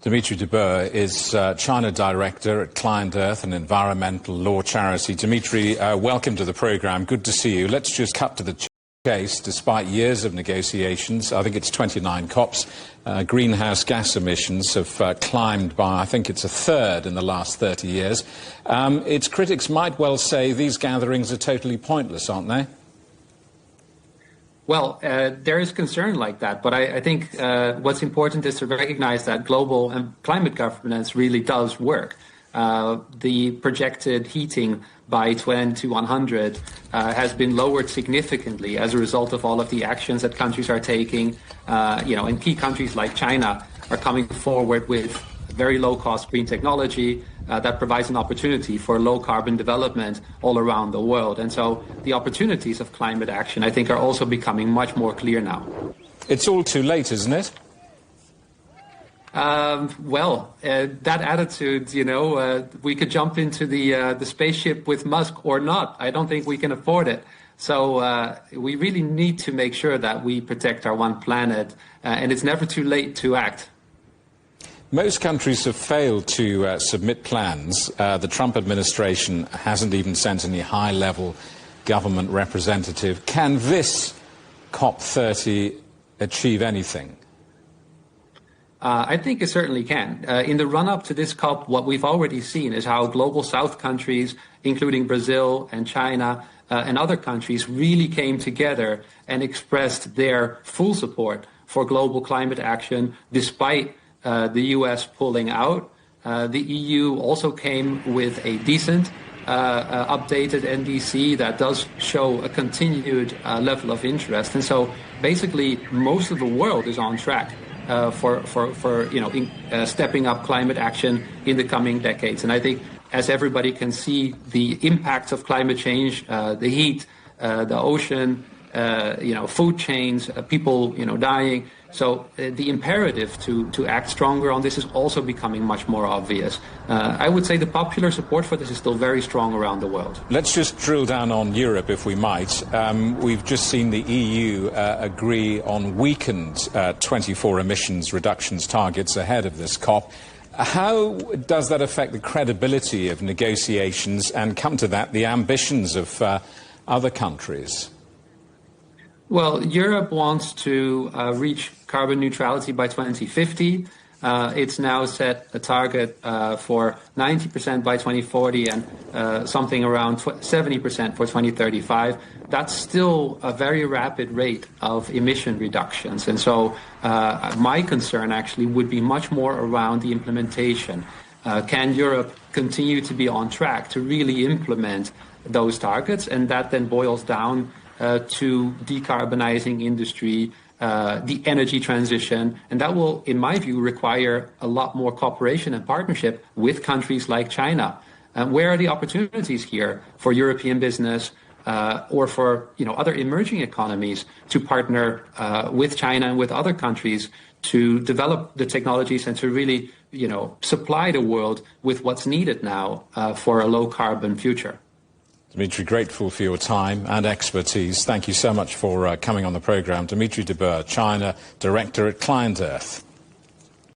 Dimitri de Boer is China Director at ClientEarth, an environmental law charity. Dimitri, welcome to the programme. Good to see you. Let's just cut to the chase. Despite years of negotiations, I think it's 29 COPs, greenhouse gas emissions have climbed by, I think it's a third in the last 30 years. Its critics might well say these gatherings are totally pointless, aren't they? Well, there is concern like that, but I think what's important is to recognize that global and climate governance really does work. The projected heating by 2100 has been lowered significantly as a result of all of the actions that countries are taking. And key countries like China are coming forward with very low-cost green technology that provides an opportunity for low-carbon development all around the world. And so the opportunities of climate action, I think, are also becoming much more clear now. It's all too late, isn't it? That attitude, we could jump into the spaceship with Musk or not. I don't think we can afford it. So we really need to make sure that we protect our one planet, and it's never too late to act. Most countries have failed to submit plans. The Trump administration hasn't even sent any high-level government representative. Can this COP30 achieve anything? I think it certainly can. In the run-up to this COP, what we've already seen is how global South countries, including Brazil and China and other countries, really came together and expressed their full support for global climate action despite the US pulling out. The EU also came with a decent updated NDC that does show a continued level of interest. And so basically most of the world is on track for stepping up climate action in the coming decades. And I think as everybody can see, the impact of climate change, the heat, the ocean, food chains, people, dying. So the imperative to act stronger on this is also becoming much more obvious. I would say the popular support for this is still very strong around the world. Let's just drill down on Europe, if we might. We've just seen the EU agree on weakened 24 emissions reductions targets ahead of this COP. How does that affect the credibility of negotiations and, come to that, the ambitions of other countries? Well, Europe wants to reach carbon neutrality by 2050. It's now set a target for 90% by 2040 and something around 70% for 2035. That's still a very rapid rate of emission reductions. And so my concern actually would be much more around the implementation. Can Europe continue to be on track to really implement those targets? And that then boils down to decarbonizing industry, the energy transition, and that will, in my view, require a lot more cooperation and partnership with countries like China. Where are the opportunities here for European business or for other emerging economies to partner with China and with other countries to develop the technologies and to really supply the world with what's needed now for a low carbon future? Dimitri, grateful for your time and expertise. Thank you so much for coming on the programme. Dimitri de Boer, China Director at ClientEarth.